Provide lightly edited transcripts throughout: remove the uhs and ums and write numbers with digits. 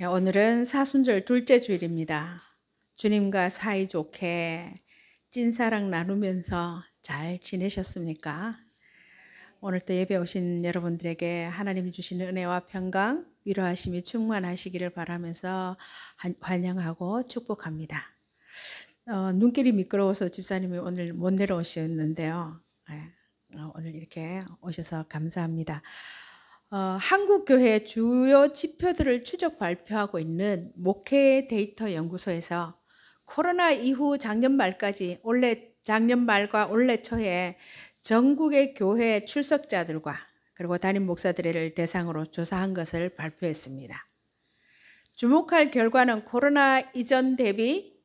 네, 오늘은 사순절 둘째 주일입니다. 주님과 사이좋게 찐사랑 나누면서 잘 지내셨습니까? 오늘 또 예배 오신 여러분들에게 하나님이 주시는 은혜와 평강, 위로하심이 충만하시기를 바라면서 환영하고 축복합니다. 눈길이 미끄러워서 집사님이 오늘 못 내려오셨는데요. 오늘 이렇게 오셔서 감사합니다. 한국교회 주요 지표들을 추적 발표하고 있는 목회 데이터 연구소에서 코로나 이후 작년 말과 올해 초에 전국의 교회 출석자들과 그리고 담임 목사들을 대상으로 조사한 것을 발표했습니다. 주목할 결과는 코로나 이전 대비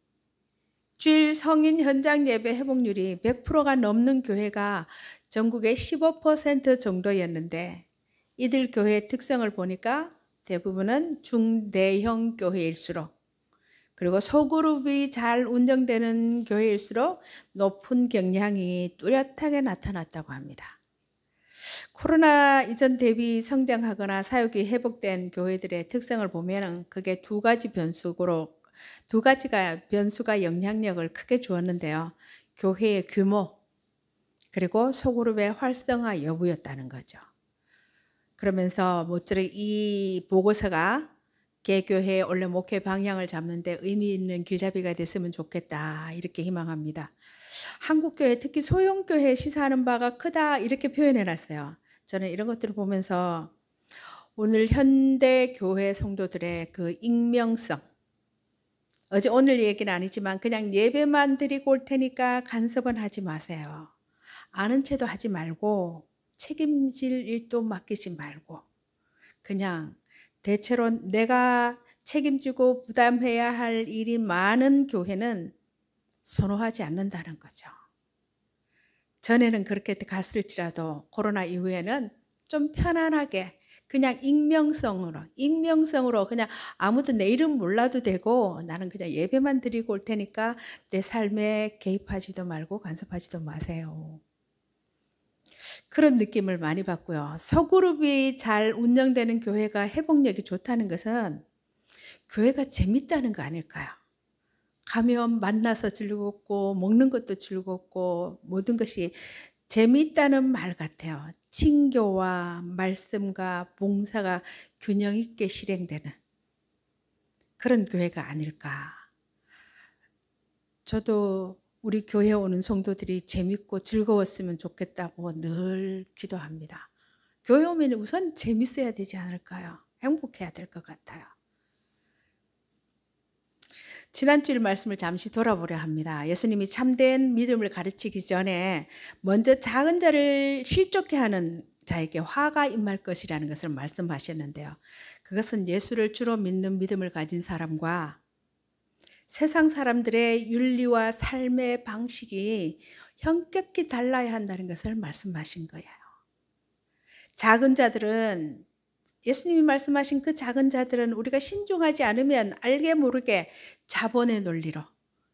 주일 성인 현장 예배 회복률이 100%가 넘는 교회가 전국의 15% 정도였는데 이들 교회의 특성을 보니까 대부분은 중대형 교회일수록 그리고 소그룹이 잘 운영되는 교회일수록 높은 경량이 뚜렷하게 나타났다고 합니다. 코로나 이전 대비 성장하거나 사역이 회복된 교회들의 특성을 보면 그게 두 가지가 변수가 영향력을 크게 주었는데요. 교회의 규모 그리고 소그룹의 활성화 여부였다는 거죠. 그러면서 모쪼록 이 보고서가 개교회의 원래 목회 방향을 잡는데 의미 있는 길잡이가 됐으면 좋겠다 이렇게 희망합니다. 한국교회 특히 소형교회 시사하는 바가 크다 이렇게 표현해놨어요. 저는 이런 것들을 보면서 오늘 현대 교회 성도들의 그 익명성 어제 오늘 얘기는 아니지만 그냥 예배만 드리고 올 테니까 간섭은 하지 마세요. 아는 체도 하지 말고 책임질 일도 맡기지 말고 그냥 대체로 내가 책임지고 부담해야 할 일이 많은 교회는 선호하지 않는다는 거죠. 전에는 그렇게 갔을지라도 코로나 이후에는 좀 편안하게 그냥 익명성으로 그냥 아무도 내 이름 몰라도 되고 나는 그냥 예배만 드리고 올 테니까 내 삶에 개입하지도 말고 간섭하지도 마세요. 그런 느낌을 많이 받고요. 소그룹이 잘 운영되는 교회가 회복력이 좋다는 것은 교회가 재밌다는 거 아닐까요? 가면 만나서 즐겁고 먹는 것도 즐겁고 모든 것이 재밌다는 말 같아요. 친교와 말씀과 봉사가 균형 있게 실행되는 그런 교회가 아닐까. 저도 우리 교회에 오는 성도들이 재밌고 즐거웠으면 좋겠다고 늘 기도합니다. 교회 오면 우선 재밌어야 되지 않을까요? 행복해야 될 것 같아요. 지난 주일 말씀을 잠시 돌아보려 합니다. 예수님이 참된 믿음을 가르치기 전에 먼저 작은 자를 실족해 하는 자에게 화가 임할 것이라는 것을 말씀하셨는데요. 그것은 예수를 주로 믿는 믿음을 가진 사람과 세상 사람들의 윤리와 삶의 방식이 현격히 달라야 한다는 것을 말씀하신 거예요. 작은 자들은 예수님이 말씀하신 그 작은 자들은 우리가 신중하지 않으면 알게 모르게 자본의 논리로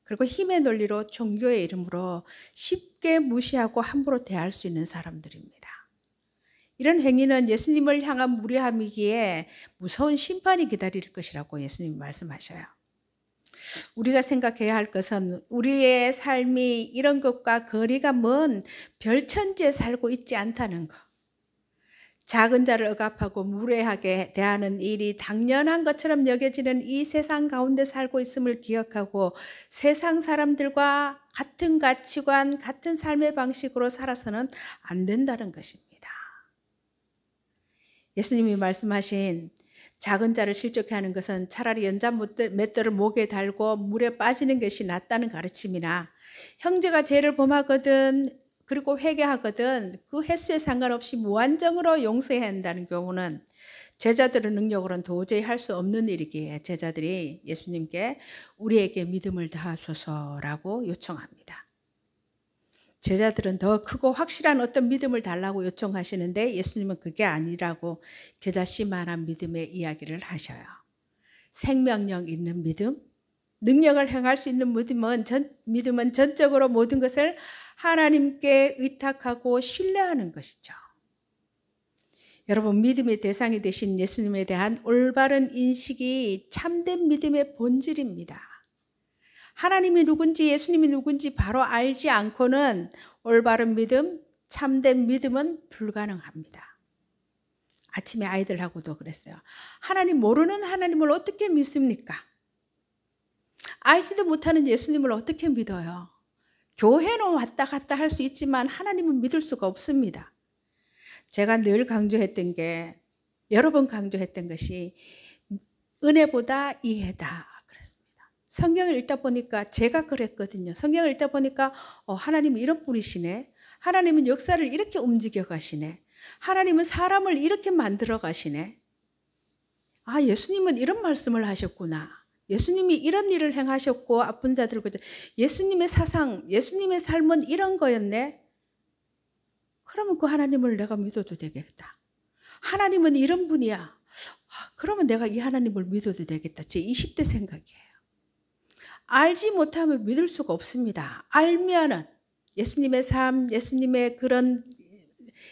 그리고 힘의 논리로 종교의 이름으로 쉽게 무시하고 함부로 대할 수 있는 사람들입니다. 이런 행위는 예수님을 향한 무례함이기에 무서운 심판이 기다릴 것이라고 예수님이 말씀하셔요. 우리가 생각해야 할 것은 우리의 삶이 이런 것과 거리가 먼 별천지에 살고 있지 않다는 것. 작은 자를 억압하고 무례하게 대하는 일이 당연한 것처럼 여겨지는 이 세상 가운데 살고 있음을 기억하고 세상 사람들과 같은 가치관, 같은 삶의 방식으로 살아서는 안 된다는 것입니다. 예수님이 말씀하신 작은 자를 실족해 하는 것은 차라리 연자 맷돌을 목에 달고 물에 빠지는 것이 낫다는 가르침이나 형제가 죄를 범하거든 그리고 회개하거든 그 횟수에 상관없이 무한정으로 용서해야 한다는 경우는 제자들의 능력으로는 도저히 할 수 없는 일이기에 제자들이 예수님께 우리에게 믿음을 다하소서라고 요청합니다. 제자들은 더 크고 확실한 어떤 믿음을 달라고 요청하시는데 예수님은 그게 아니라고 겨자씨만한 믿음의 이야기를 하셔요. 생명력 있는 믿음, 능력을 행할 수 있는 믿음은 전적으로 모든 것을 하나님께 의탁하고 신뢰하는 것이죠. 여러분, 믿음의 대상이 되신 예수님에 대한 올바른 인식이 참된 믿음의 본질입니다. 하나님이 누군지 예수님이 누군지 바로 알지 않고는 올바른 믿음, 참된 믿음은 불가능합니다. 아침에 아이들하고도 그랬어요. 하나님 모르는 하나님을 어떻게 믿습니까? 알지도 못하는 예수님을 어떻게 믿어요? 교회는 왔다 갔다 할 수 있지만 하나님은 믿을 수가 없습니다. 제가 늘 강조했던 게, 여러 번 강조했던 것이 은혜보다 이해다 그랬습니다. 성경을 읽다 보니까 제가 그랬거든요. 성경을 읽다 보니까 하나님은 이런 분이시네. 하나님은 역사를 이렇게 움직여 가시네. 하나님은 사람을 이렇게 만들어 가시네. 아, 예수님은 이런 말씀을 하셨구나. 예수님이 이런 일을 행하셨고 아픈 자들을 고쳐. 예수님의 사상, 예수님의 삶은 이런 거였네. 그러면 그 하나님을 내가 믿어도 되겠다. 하나님은 이런 분이야. 그러면 내가 이 하나님을 믿어도 되겠다. 제 20대 생각이에요. 알지 못하면 믿을 수가 없습니다. 알면은 예수님의 삶, 예수님의 그런,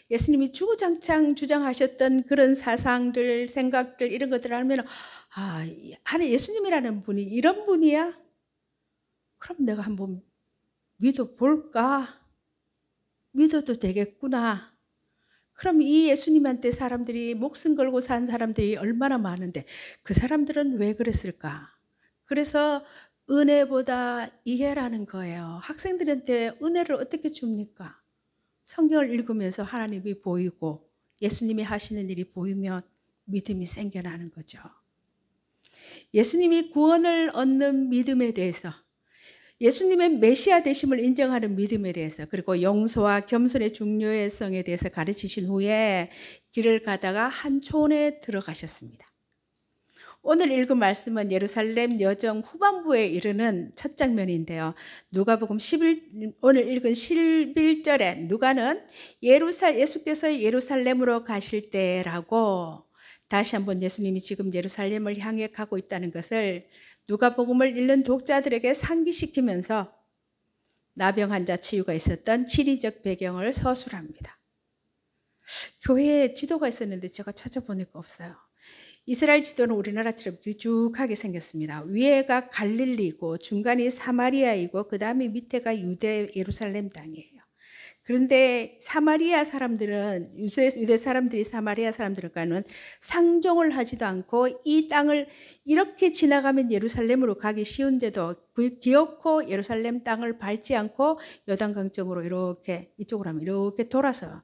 예수님이 주구장창 주장하셨던 그런 사상들, 생각들, 이런 것들을 알면, 예수님이라는 분이 이런 분이야? 그럼 내가 한번 믿어볼까? 믿어도 되겠구나. 그럼 이 예수님한테 사람들이 목숨 걸고 산 사람들이 얼마나 많은데 그 사람들은 왜 그랬을까? 그래서 은혜보다 이해라는 거예요. 학생들한테 은혜를 어떻게 줍니까? 성경을 읽으면서 하나님이 보이고 예수님이 하시는 일이 보이면 믿음이 생겨나는 거죠. 예수님이 구원을 얻는 믿음에 대해서, 예수님의 메시아 되심을 인정하는 믿음에 대해서, 그리고 용서와 겸손의 중요성에 대해서 가르치신 후에 길을 가다가 한 촌에 들어가셨습니다. 오늘 읽은 말씀은 예루살렘 여정 후반부에 이르는 첫 장면인데요. 누가복음 11, 오늘 읽은 11절에 누가는 예수께서 예루살렘으로 가실 때라고 다시 한번 예수님이 지금 예루살렘을 향해 가고 있다는 것을 누가복음을 읽는 독자들에게 상기시키면서 나병 환자 치유가 있었던 지리적 배경을 서술합니다. 교회에 지도가 있었는데 제가 찾아보니까 없어요. 이스라엘 지도는 우리나라처럼 길쭉하게 생겼습니다. 위에가 갈릴리고 중간이 사마리아이고 그 다음에 밑에가 유대 예루살렘 땅이에요. 그런데 사마리아 사람들은, 유대 사람들이 사마리아 사람들과는 상종을 하지도 않고 이 땅을 이렇게 지나가면 예루살렘으로 가기 쉬운데도 기어코 예루살렘 땅을 밟지 않고 요단강 쪽으로 이렇게, 이쪽으로 하면 이렇게 돌아서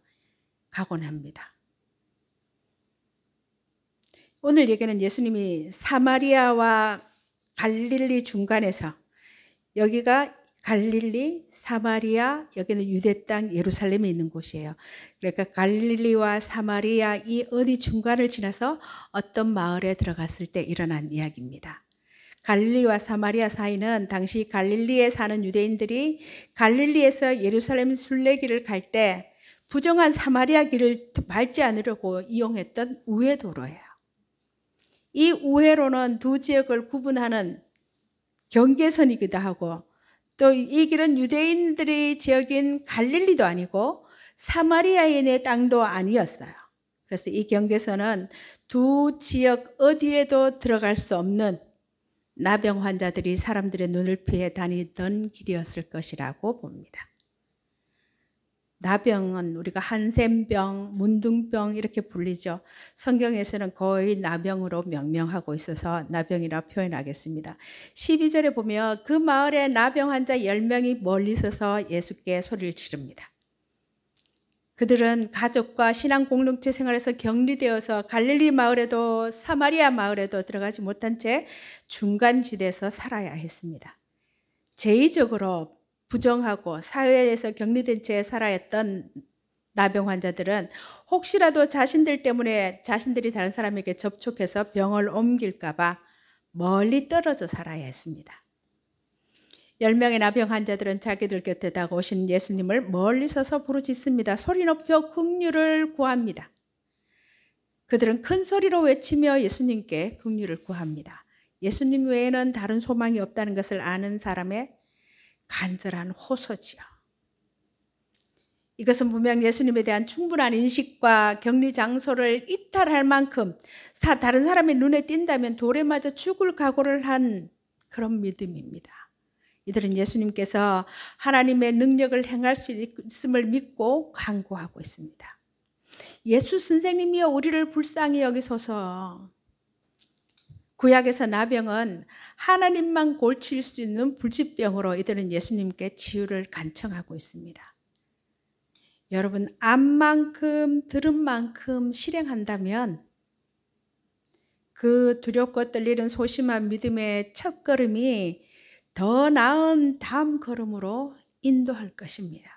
가곤 합니다. 오늘 얘기는 예수님이 사마리아와 갈릴리 중간에서, 여기가 갈릴리, 사마리아, 여기는 유대 땅 예루살렘에 있는 곳이에요. 그러니까 갈릴리와 사마리아 이 어디 중간을 지나서 어떤 마을에 들어갔을 때 일어난 이야기입니다. 갈릴리와 사마리아 사이는 당시 갈릴리에 사는 유대인들이 갈릴리에서 예루살렘 순례길을 갈 때 부정한 사마리아 길을 밟지 않으려고 이용했던 우회도로예요. 이 우회로는 두 지역을 구분하는 경계선이기도 하고, 또 이 길은 유대인들의 지역인 갈릴리도 아니고 사마리아인의 땅도 아니었어요. 그래서 이 경계선은 두 지역 어디에도 들어갈 수 없는 나병 환자들이 사람들의 눈을 피해 다니던 길이었을 것이라고 봅니다. 나병은 우리가 한센병, 문둥병 이렇게 불리죠. 성경에서는 거의 나병으로 명명하고 있어서 나병이라 표현하겠습니다. 12절에 보면 그 마을에 나병 환자 10명이 멀리 서서 예수께 소리를 지릅니다. 그들은 가족과 신앙 공동체 생활에서 격리되어서 갈릴리 마을에도 사마리아 마을에도 들어가지 못한 채 중간지대에서 살아야 했습니다. 제의적으로 부정하고 사회에서 격리된 채 살아왔던 나병 환자들은 혹시라도 자신들 때문에 자신들이 다른 사람에게 접촉해서 병을 옮길까 봐 멀리 떨어져 살아야 했습니다. 10명의 나병 환자들은 자기들 곁에 다가오신 예수님을 멀리 서서 부르짖습니다. 소리 높여 긍휼을 구합니다. 그들은 큰 소리로 외치며 예수님께 긍휼을 구합니다. 예수님 외에는 다른 소망이 없다는 것을 아는 사람의 간절한 호소지요. 이것은 분명 예수님에 대한 충분한 인식과 격리 장소를 이탈할 만큼 다른 사람의 눈에 띈다면 돌에 맞아 죽을 각오를 한 그런 믿음입니다. 이들은 예수님께서 하나님의 능력을 행할 수 있음을 믿고 간구하고 있습니다. 예수 선생님이여 우리를 불쌍히 여기소서. 구약에서 나병은 하나님만 고칠 수 있는 불치병으로 이들은 예수님께 치유를 간청하고 있습니다. 여러분, 안 만큼 들은 만큼 실행한다면 그 두렵고 떨리는 소심한 믿음의 첫 걸음이 더 나은 다음 걸음으로 인도할 것입니다.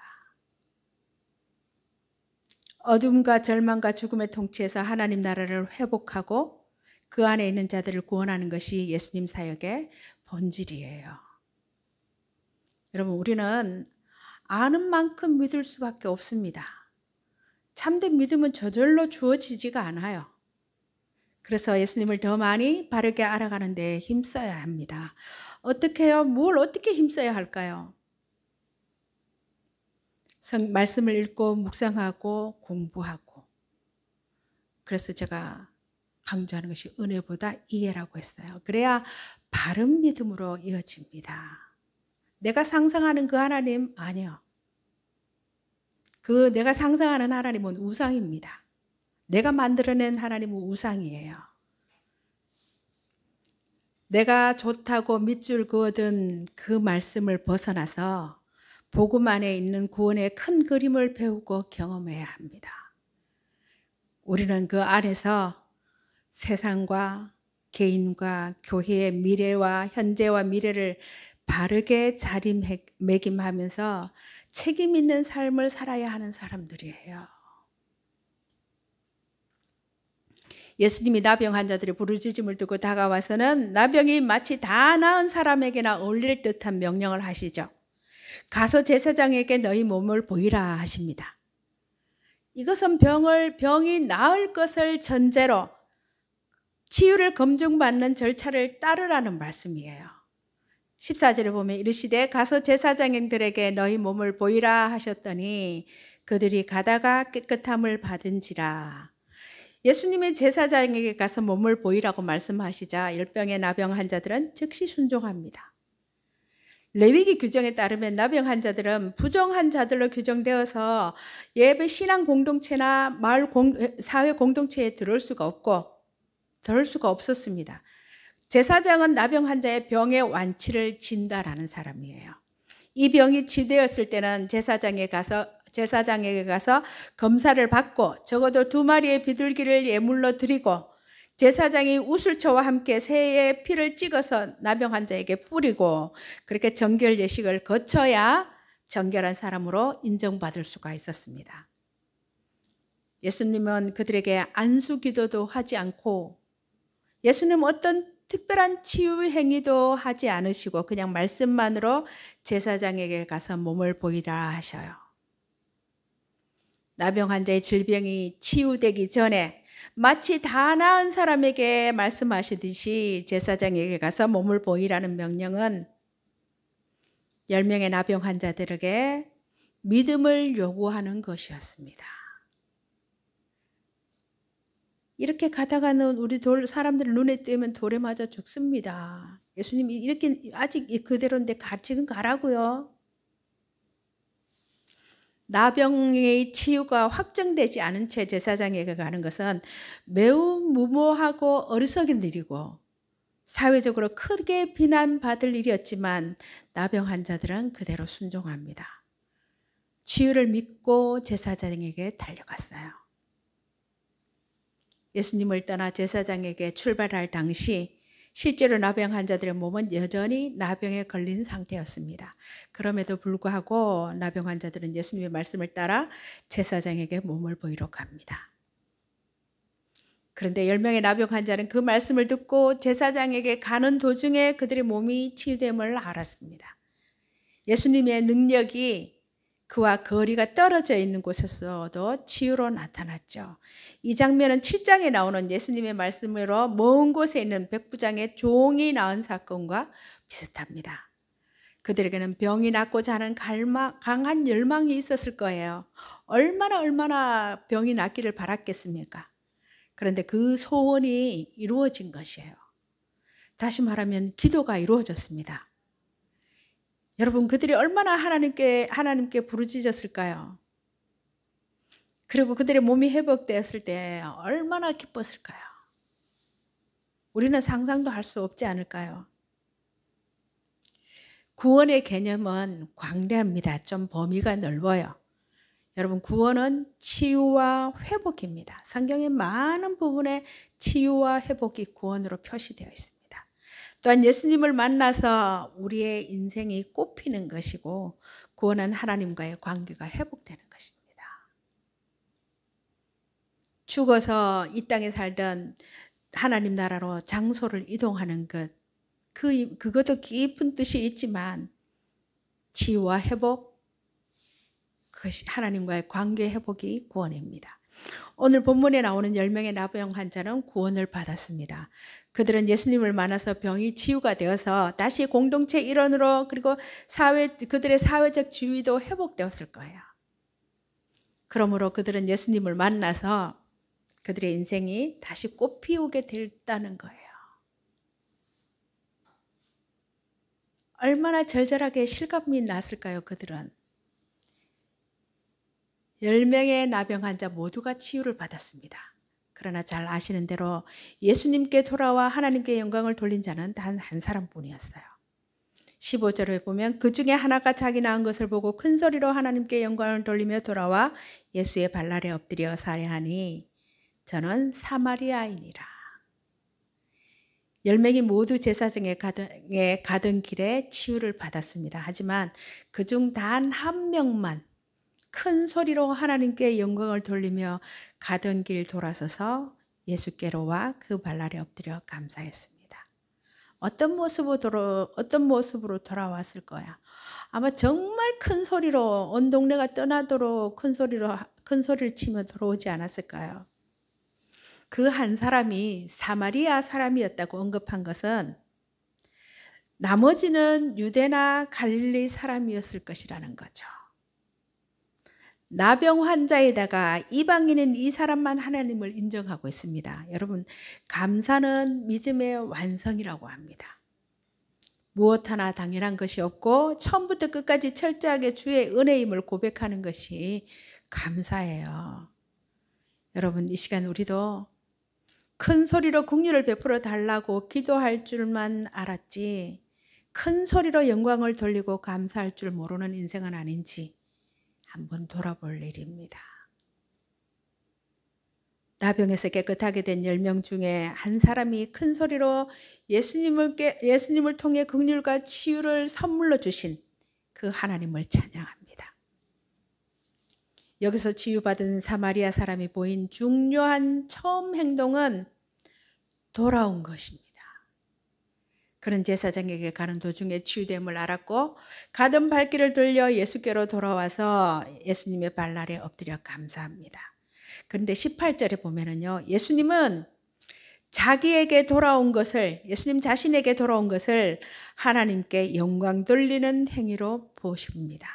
어둠과 절망과 죽음의 통치에서 하나님 나라를 회복하고 그 안에 있는 자들을 구원하는 것이 예수님 사역의 본질이에요. 여러분, 우리는 아는 만큼 믿을 수밖에 없습니다. 참된 믿음은 저절로 주어지지가 않아요. 그래서 예수님을 더 많이 바르게 알아가는 데 힘써야 합니다. 어떻게 해요? 뭘 어떻게 힘써야 할까요? 말씀을 읽고 묵상하고 공부하고. 그래서 제가 강조하는 것이 은혜보다 이해라고 했어요. 그래야 바른 믿음으로 이어집니다. 내가 상상하는 그 하나님 아니요. 그 내가 상상하는 하나님은 우상입니다. 내가 만들어낸 하나님은 우상이에요. 내가 좋다고 밑줄 그어둔 그 말씀을 벗어나서 복음 안에 있는 구원의 큰 그림을 배우고 경험해야 합니다. 우리는 그 안에서 세상과 개인과 교회의 미래와 현재와 미래를 바르게 자리매김하면서 책임 있는 삶을 살아야 하는 사람들이에요. 예수님이 나병 환자들의 부르짖음을 듣고 다가와서는 나병이 마치 다 나은 사람에게나 어울릴 듯한 명령을 하시죠. 가서 제사장에게 너희 몸을 보이라 하십니다. 이것은 병이 나을 것을 전제로 치유를 검증받는 절차를 따르라는 말씀이에요. 14절에 보면 이르시되 가서 제사장들에게 너희 몸을 보이라 하셨더니 그들이 가다가 깨끗함을 받은지라. 예수님의 제사장에게 가서 몸을 보이라고 말씀하시자 열병의 나병 환자들은 즉시 순종합니다. 레위기 규정에 따르면 나병 환자들은 부정한 자들로 규정되어서 예배 신앙 공동체나 마을 사회 공동체에 들어올 수가 없었습니다. 제사장은 나병 환자의 병의 완치를 진단하는 사람이에요. 이 병이 치되었을 때는 제사장에게 가서 검사를 받고 적어도 2마리의 비둘기를 예물로 드리고 제사장이 우슬초와 함께 새의 피를 찍어서 나병 환자에게 뿌리고 그렇게 정결 예식을 거쳐야 정결한 사람으로 인정받을 수가 있었습니다. 예수님은 그들에게 안수 기도도 하지 않고 예수님 어떤 특별한 치유 행위도 하지 않으시고 그냥 말씀만으로 제사장에게 가서 몸을 보이라 하셔요. 나병 환자의 질병이 치유되기 전에 마치 다 나은 사람에게 말씀하시듯이 제사장에게 가서 몸을 보이라는 명령은 10명의 나병 환자들에게 믿음을 요구하는 것이었습니다. 이렇게 가다가는 우리 사람들 눈에 띄면 돌에 맞아 죽습니다. 예수님이 이렇게 아직 그대로인데 지금 가라고요. 나병의 치유가 확정되지 않은 채 제사장에게 가는 것은 매우 무모하고 어리석은 일이고 사회적으로 크게 비난받을 일이었지만 나병 환자들은 그대로 순종합니다. 치유를 믿고 제사장에게 달려갔어요. 예수님을 떠나 제사장에게 출발할 당시 실제로 나병 환자들의 몸은 여전히 나병에 걸린 상태였습니다. 그럼에도 불구하고 나병 환자들은 예수님의 말씀을 따라 제사장에게 몸을 보이러 갑니다. 그런데 10명의 나병 환자는 그 말씀을 듣고 제사장에게 가는 도중에 그들의 몸이 치유됨을 알았습니다. 예수님의 능력이 그와 거리가 떨어져 있는 곳에서도 치유로 나타났죠. 이 장면은 7장에 나오는 예수님의 말씀으로 먼 곳에 있는 백부장의 종이 낳은 사건과 비슷합니다. 그들에게는 병이 낫고자 하는 강한 열망이 있었을 거예요. 얼마나 병이 낫기를 바랐겠습니까? 그런데 그 소원이 이루어진 것이에요. 다시 말하면 기도가 이루어졌습니다. 여러분, 그들이 얼마나 하나님께 부르짖었을까요? 그리고 그들의 몸이 회복되었을 때 얼마나 기뻤을까요? 우리는 상상도 할 수 없지 않을까요? 구원의 개념은 광대합니다. 좀 범위가 넓어요. 여러분, 구원은 치유와 회복입니다. 성경의 많은 부분에 치유와 회복이 구원으로 표시되어 있습니다. 또한 예수님을 만나서 우리의 인생이 꽃피는 것이고 구원은 하나님과의 관계가 회복되는 것입니다. 죽어서 이 땅에 살던 하나님 나라로 장소를 이동하는 것, 그것도 깊은 뜻이 있지만 치유와 회복, 그것이 하나님과의 관계 회복이 구원입니다. 오늘 본문에 나오는 10명의 나병 환자는 구원을 받았습니다. 그들은 예수님을 만나서 병이 치유가 되어서 다시 공동체 일원으로, 그리고 그들의 사회적 지위도 회복되었을 거예요. 그러므로 그들은 예수님을 만나서 그들의 인생이 다시 꽃피우게 됐다는 거예요. 얼마나 절절하게 실감이 났을까요, 그들은? 10명의 나병 환자 모두가 치유를 받았습니다. 그러나 잘 아시는 대로 예수님께 돌아와 하나님께 영광을 돌린 자는 단 한 사람뿐이었어요. 15절에 보면 그 중에 하나가 자기 낳은 것을 보고 큰 소리로 하나님께 영광을 돌리며 돌아와 예수의 발날에 엎드려 살해하니 저는 사마리아인이라. 10명이 모두 제사장에 가던 길에 치유를 받았습니다. 하지만 그중 단 한 명만 큰 소리로 하나님께 영광을 돌리며 가던 길 돌아서서 예수께로 와 그 발날에 엎드려 감사했습니다. 어떤 모습으로 돌아왔을 거야. 아마 정말 큰 소리로, 온 동네가 떠나도록 큰 소리를 치며 돌아오지 않았을까요? 그 한 사람이 사마리아 사람이었다고 언급한 것은 나머지는 유대나 갈릴리 사람이었을 것이라는 거죠. 나병 환자에다가 이방인인 이 사람만 하나님을 인정하고 있습니다. 여러분, 감사는 믿음의 완성이라고 합니다. 무엇 하나 당연한 것이 없고 처음부터 끝까지 철저하게 주의 은혜임을 고백하는 것이 감사예요. 여러분, 이 시간 우리도 큰 소리로 긍휼을 베풀어 달라고 기도할 줄만 알았지 큰 소리로 영광을 돌리고 감사할 줄 모르는 인생은 아닌지 한번 돌아볼 일입니다. 나병에서 깨끗하게 된 10명 중에 한 사람이 큰 소리로 예수님을 통해 긍휼과 치유를 선물로 주신 그 하나님을 찬양합니다. 여기서 치유받은 사마리아 사람이 보인 중요한 처음 행동은 돌아온 것입니다. 그는 제사장에게 가는 도중에 치유됨을 알았고 가던 발길을 돌려 예수께로 돌아와서 예수님의 발날에 엎드려 감사합니다. 그런데 18절에 보면은요, 예수님 자신에게 돌아온 것을 하나님께 영광 돌리는 행위로 보십니다.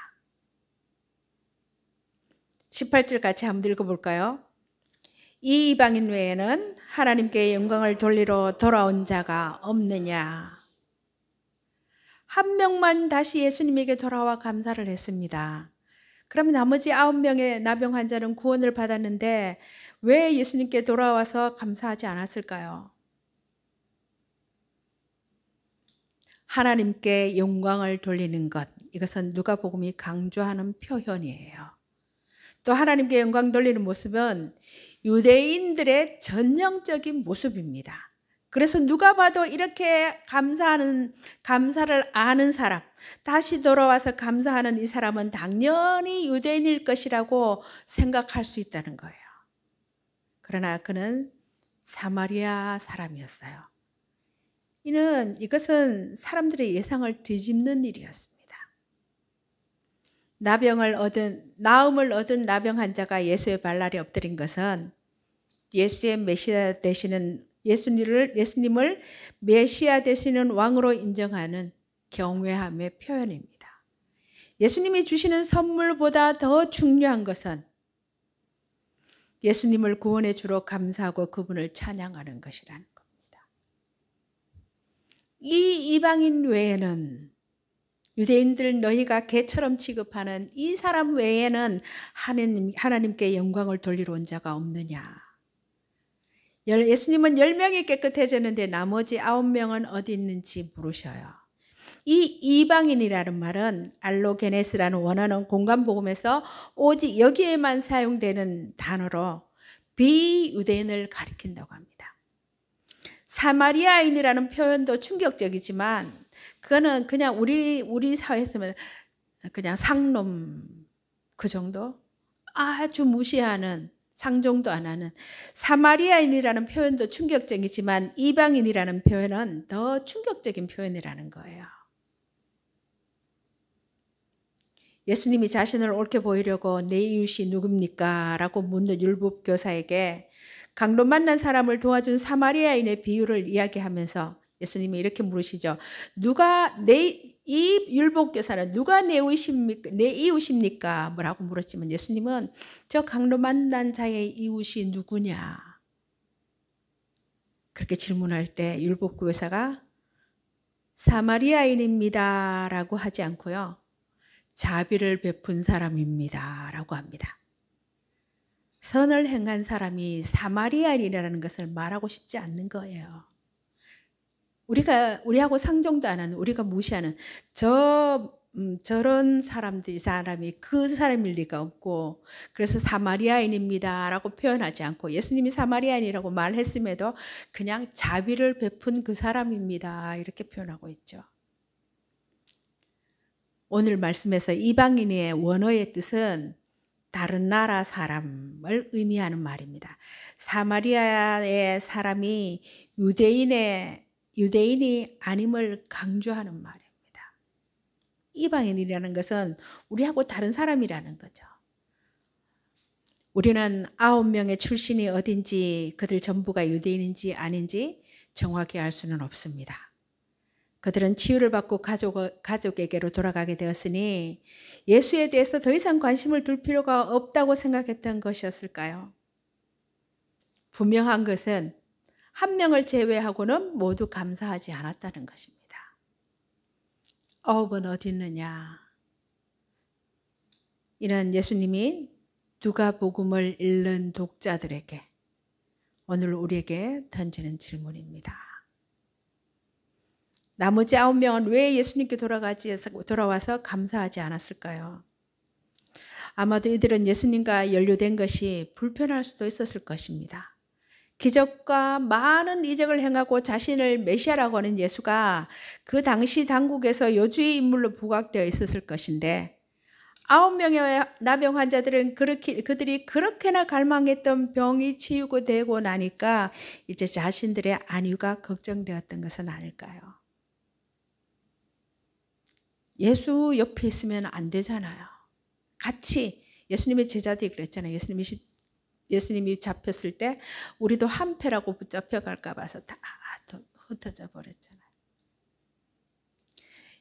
18절 같이 한번 읽어볼까요? 이 이방인 외에는 하나님께 영광을 돌리러 돌아온 자가 없느냐? 한 명만 다시 예수님에게 돌아와 감사를 했습니다. 그럼 나머지 9명의 나병 환자는 구원을 받았는데 왜 예수님께 돌아와서 감사하지 않았을까요? 하나님께 영광을 돌리는 것, 이것은 누가복음이 강조하는 표현이에요. 또 하나님께 영광 돌리는 모습은 유대인들의 전형적인 모습입니다. 그래서 누가 봐도 이렇게 감사를 아는 사람, 다시 돌아와서 감사하는 이 사람은 당연히 유대인일 것이라고 생각할 수 있다는 거예요. 그러나 그는 사마리아 사람이었어요. 이것은 사람들의 예상을 뒤집는 일이었습니다. 나음을 얻은 나병 환자가 예수의 발날에 엎드린 것은 예수님을 메시아 되시는 왕으로 인정하는 경외함의 표현입니다. 예수님이 주시는 선물보다 더 중요한 것은 예수님을 구원해 주러 감사하고 그분을 찬양하는 것이라는 겁니다. 이 이방인 외에는, 유대인들 너희가 개처럼 취급하는 이 사람 외에는 하나님께 영광을 돌리러 온 자가 없느냐. 예수님은 10명이 깨끗해졌는데 나머지 9명은 어디 있는지 물으셔요. 이 이방인이라는 말은 알로게네스라는 원어는 공간복음에서 오직 여기에만 사용되는 단어로 비유대인을 가리킨다고 합니다. 사마리아인이라는 표현도 충격적이지만 그거는 그냥 우리 사회에서는 그냥 상놈 그 정도? 아주 무시하는, 상종도 안 하는. 사마리아인이라는 표현도 충격적이지만 이방인이라는 표현은 더 충격적인 표현이라는 거예요. 예수님이 자신을 옳게 보이려고 내 이웃이 누굽니까? 라고 묻는 율법교사에게 강도 만난 사람을 도와준 사마리아인의 비유를 이야기하면서 예수님이 이렇게 물으시죠. 이 율법교사는 누가 내 이웃입니까? 뭐라고 물었지만 예수님은 저 강도 만난 자의 이웃이 누구냐? 그렇게 질문할 때 율법교사가 사마리아인입니다 라고 하지 않고요. 자비를 베푼 사람입니다 라고 합니다. 선을 행한 사람이 사마리아인이라는 것을 말하고 싶지 않는 거예요. 우리하고 상종도 안 하는, 우리가 무시하는 저런 사람이 그 사람일 리가 없고, 그래서 사마리아인입니다 라고 표현하지 않고 예수님이 사마리아인이라고 말했음에도 그냥 자비를 베푼 그 사람입니다 이렇게 표현하고 있죠. 오늘 말씀에서 이방인의 원어의 뜻은 다른 나라 사람을 의미하는 말입니다. 사마리아의 사람이 유대인이 아님을 강조하는 말입니다. 이방인이라는 것은 우리하고 다른 사람이라는 거죠. 우리는 9명의 출신이 어딘지, 그들 전부가 유대인인지 아닌지 정확히 알 수는 없습니다. 그들은 치유를 받고 가족에게로 돌아가게 되었으니 예수에 대해서 더 이상 관심을 둘 필요가 없다고 생각했던 것이었을까요? 분명한 것은 한 명을 제외하고는 모두 감사하지 않았다는 것입니다. 9은 어디 있느냐? 이는 예수님이 누가복음을 읽는 독자들에게 오늘 우리에게 던지는 질문입니다. 나머지 9명은 왜 예수님께 돌아와서 감사하지 않았을까요? 아마도 이들은 예수님과 연루된 것이 불편할 수도 있었을 것입니다. 기적과 많은 이적을 행하고 자신을 메시아라고 하는 예수가 그 당시 당국에서 요주의 인물로 부각되어 있었을 것인데 9명의 나병 환자들은 그들이 그렇게나 갈망했던 병이 치유고 되고 나니까 이제 자신들의 안위가 걱정되었던 것은 아닐까요? 예수 옆에 있으면 안 되잖아요. 같이 예수님의 제자들이 그랬잖아요. 예수님이 잡혔을 때 우리도 한패라고 붙잡혀 갈까 봐서 다 흩어져 버렸잖아요.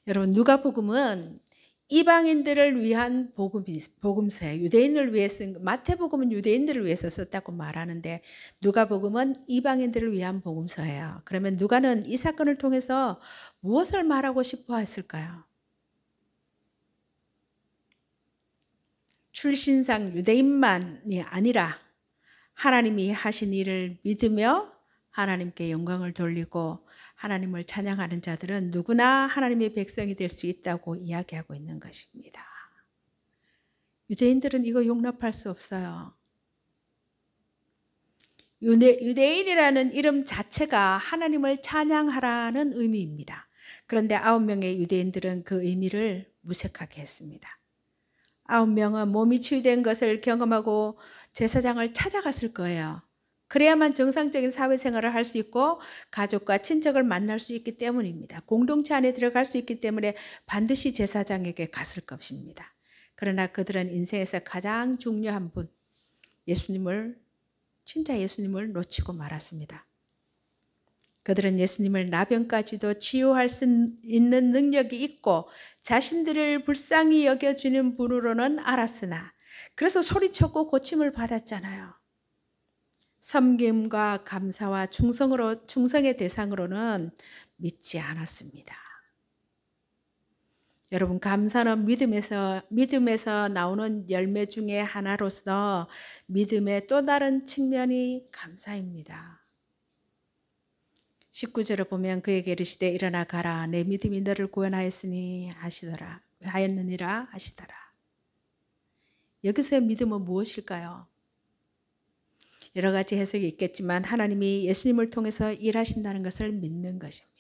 여러분, 누가복음은 이방인들을 위한 복음서예요. 유대인을 위해 쓴, 마태복음은 유대인들을 위해서 썼다고 말하는데 누가복음은 이방인들을 위한 복음서예요. 그러면 누가는 이 사건을 통해서 무엇을 말하고 싶어 했을까요? 출신상 유대인만이 아니라 하나님이 하신 일을 믿으며 하나님께 영광을 돌리고 하나님을 찬양하는 자들은 누구나 하나님의 백성이 될 수 있다고 이야기하고 있는 것입니다. 유대인들은 이거 용납할 수 없어요. 유대인이라는 이름 자체가 하나님을 찬양하라는 의미입니다. 그런데 9명의 유대인들은 그 의미를 무색하게 했습니다. 9명은 몸이 치유된 것을 경험하고 제사장을 찾아갔을 거예요. 그래야만 정상적인 사회생활을 할 수 있고 가족과 친척을 만날 수 있기 때문입니다. 공동체 안에 들어갈 수 있기 때문에 반드시 제사장에게 갔을 것입니다. 그러나 그들은 인생에서 가장 중요한 분, 진짜 예수님을 놓치고 말았습니다. 그들은 예수님을 나병까지도 치유할 수 있는 능력이 있고 자신들을 불쌍히 여겨주는 분으로는 알았으나 그래서 소리쳤고 고침을 받았잖아요. 섬김과 감사와 충성의 대상으로는 믿지 않았습니다. 여러분, 감사는 믿음에서 나오는 열매 중에 하나로서 믿음의 또 다른 측면이 감사입니다. 19절을 보면 그에게 이르시되 일어나 가라 내 믿음이 너를 구원하였느니라 하시더라. 여기서의 믿음은 무엇일까요? 여러 가지 해석이 있겠지만 하나님이 예수님을 통해서 일하신다는 것을 믿는 것입니다.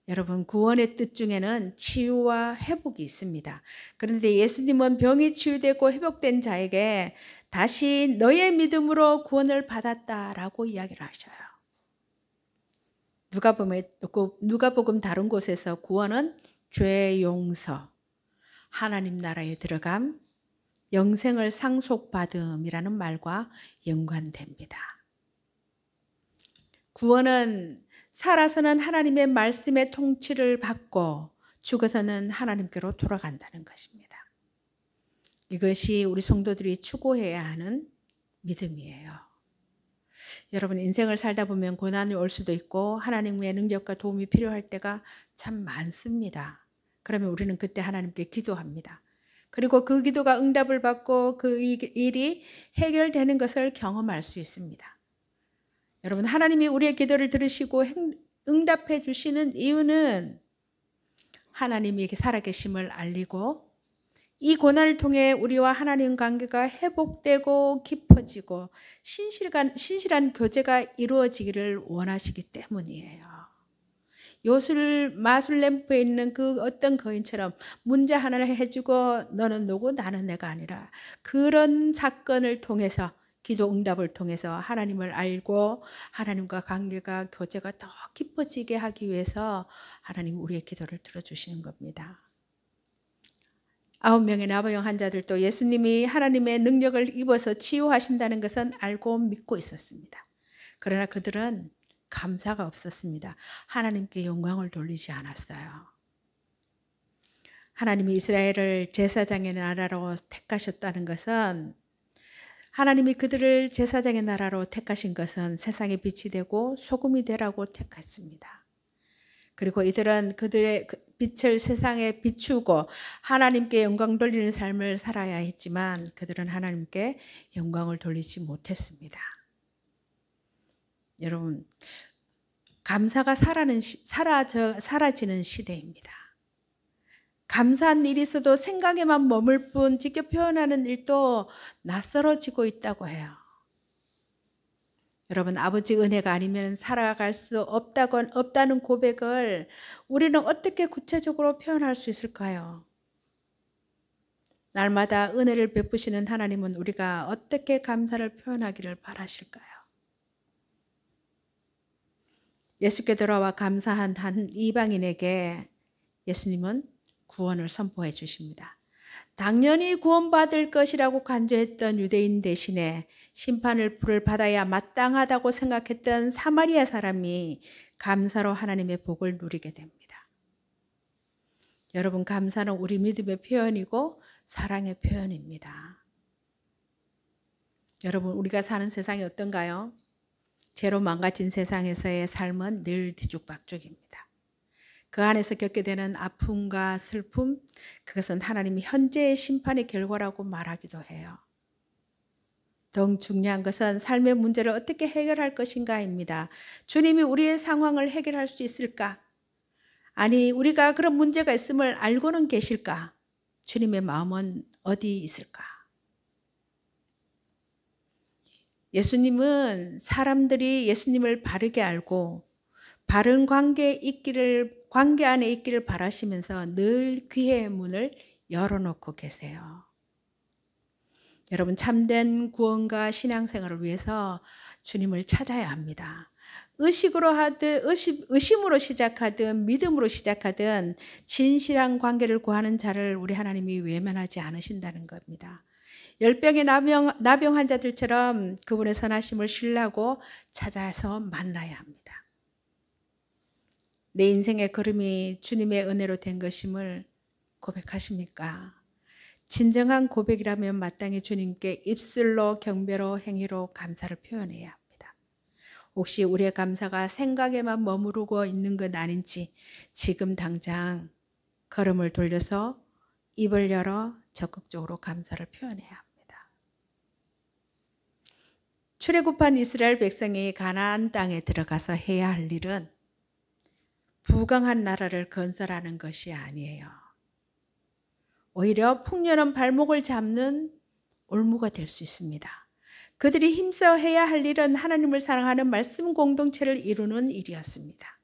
여러분, 구원의 뜻 중에는 치유와 회복이 있습니다. 그런데 예수님은 병이 치유되고 회복된 자에게 다시 너의 믿음으로 구원을 받았다라고 이야기를 하셔요. 누가복음 다른 곳에서 구원은 죄 용서, 하나님 나라에 들어감, 영생을 상속받음이라는 말과 연관됩니다. 구원은 살아서는 하나님의 말씀의 통치를 받고 죽어서는 하나님께로 돌아간다는 것입니다. 이것이 우리 성도들이 추구해야 하는 믿음이에요. 여러분, 인생을 살다 보면 고난이 올 수도 있고 하나님의 능력과 도움이 필요할 때가 참 많습니다. 그러면 우리는 그때 하나님께 기도합니다. 그리고 그 기도가 응답을 받고 그 일이 해결되는 것을 경험할 수 있습니다. 여러분, 하나님이 우리의 기도를 들으시고 응답해 주시는 이유는 하나님이 살아계심을 알리고 이 고난을 통해 우리와 하나님 관계가 회복되고 깊어지고 신실한 교제가 이루어지기를 원하시기 때문이에요. 마술 램프에 있는 그 어떤 거인처럼 문제 하나를 해주고 너는 누구 나는 내가 아니라 그런 사건을 통해서 기도 응답을 통해서 하나님을 알고 하나님과 관계가 교제가 더 깊어지게 하기 위해서 하나님 우리의 기도를 들어주시는 겁니다. 9명의 나병 환자들도 예수님이 하나님의 능력을 입어서 치유하신다는 것은 알고 믿고 있었습니다. 그러나 그들은 감사가 없었습니다. 하나님께 영광을 돌리지 않았어요. 하나님이 이스라엘을 제사장의 나라로 택하셨다는 것은 하나님이 그들을 제사장의 나라로 택하신 것은 세상의 빛이 되고 소금이 되라고 택했습니다. 그리고 이들은 그들의 빛을 세상에 비추고 하나님께 영광 돌리는 삶을 살아야 했지만 그들은 하나님께 영광을 돌리지 못했습니다. 여러분, 감사가 사라지는 시대입니다. 감사한 일이 있어도 생각에만 머물 뿐 직접 표현하는 일도 낯설어지고 있다고 해요. 여러분, 아버지 은혜가 아니면 살아갈 수 없다는 고백을 우리는 어떻게 구체적으로 표현할 수 있을까요? 날마다 은혜를 베푸시는 하나님은 우리가 어떻게 감사를 표현하기를 바라실까요? 예수께 돌아와 감사한 한 이방인에게 예수님은 구원을 선포해 주십니다. 당연히 구원받을 것이라고 간주했던 유대인 대신에 심판을 받아야 마땅하다고 생각했던 사마리아 사람이 감사로 하나님의 복을 누리게 됩니다. 여러분, 감사는 우리 믿음의 표현이고 사랑의 표현입니다. 여러분, 우리가 사는 세상이 어떤가요? 죄로 망가진 세상에서의 삶은 늘 뒤죽박죽입니다. 그 안에서 겪게 되는 아픔과 슬픔, 그것은 하나님이 현재의 심판의 결과라고 말하기도 해요. 더 중요한 것은 삶의 문제를 어떻게 해결할 것인가입니다. 주님이 우리의 상황을 해결할 수 있을까? 아니, 우리가 그런 문제가 있음을 알고는 계실까? 주님의 마음은 어디 있을까? 예수님은 사람들이 예수님을 바르게 알고 바른 관계 안에 있기를 바라시면서 늘 귀의 문을 열어놓고 계세요. 여러분, 참된 구원과 신앙생활을 위해서 주님을 찾아야 합니다. 의심으로 시작하든 믿음으로 시작하든 진실한 관계를 구하는 자를 우리 하나님이 외면하지 않으신다는 겁니다. 열병의 나병 환자들처럼 그분의 선하심을 신뢰하고 찾아서 만나야 합니다. 내 인생의 걸음이 주님의 은혜로 된 것임을 고백하십니까? 진정한 고백이라면 마땅히 주님께 입술로 경배로 행위로 감사를 표현해야 합니다. 혹시 우리의 감사가 생각에만 머무르고 있는 것 아닌지 지금 당장 걸음을 돌려서 입을 열어 적극적으로 감사를 표현해야 합니다. 출애굽한 이스라엘 백성이 가나안 땅에 들어가서 해야 할 일은 부강한 나라를 건설하는 것이 아니에요. 오히려 풍요는 발목을 잡는 올무가 될 수 있습니다. 그들이 힘써 해야 할 일은 하나님을 사랑하는 말씀 공동체를 이루는 일이었습니다.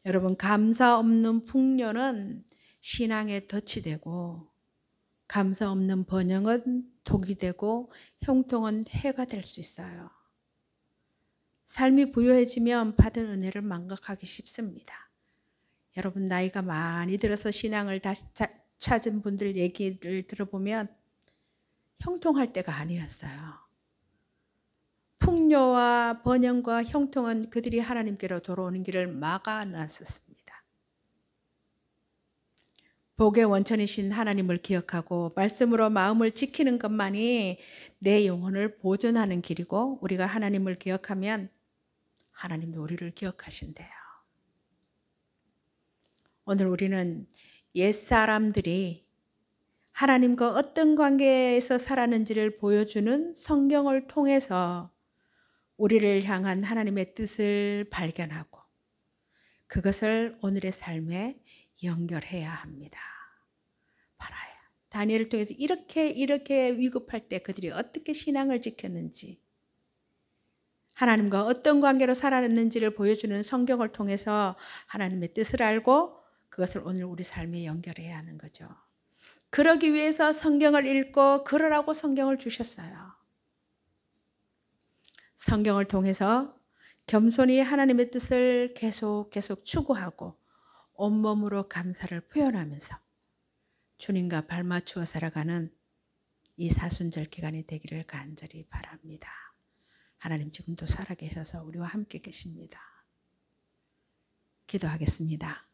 여러분, 감사 없는 풍요는 신앙에 덫이 되고 감사 없는 번영은 독이 되고 형통은 해가 될 수 있어요. 삶이 부유해지면 받은 은혜를 망각하기 쉽습니다. 여러분, 나이가 많이 들어서 신앙을 다시 찾은 분들 얘기를 들어보면 형통할 때가 아니었어요. 풍요와 번영과 형통은 그들이 하나님께로 돌아오는 길을 막아놨었습니다. 복의 원천이신 하나님을 기억하고 말씀으로 마음을 지키는 것만이 내 영혼을 보존하는 길이고, 우리가 하나님을 기억하면 하나님도 우리를 기억하신대요. 오늘 우리는 옛사람들이 하나님과 어떤 관계에서 살았는지를 보여주는 성경을 통해서 우리를 향한 하나님의 뜻을 발견하고 그것을 오늘의 삶에 연결해야 합니다. 바라야. 다니엘을 통해서 이렇게 위급할 때 그들이 어떻게 신앙을 지켰는지, 하나님과 어떤 관계로 살았는지를 보여주는 성경을 통해서 하나님의 뜻을 알고 그것을 오늘 우리 삶에 연결해야 하는 거죠. 그러기 위해서 성경을 읽고 그러라고 성경을 주셨어요. 성경을 통해서 겸손히 하나님의 뜻을 계속 추구하고 온몸으로 감사를 표현하면서 주님과 발맞추어 살아가는 이 사순절 기간이 되기를 간절히 바랍니다. 하나님 지금도 살아계셔서 우리와 함께 계십니다. 기도하겠습니다.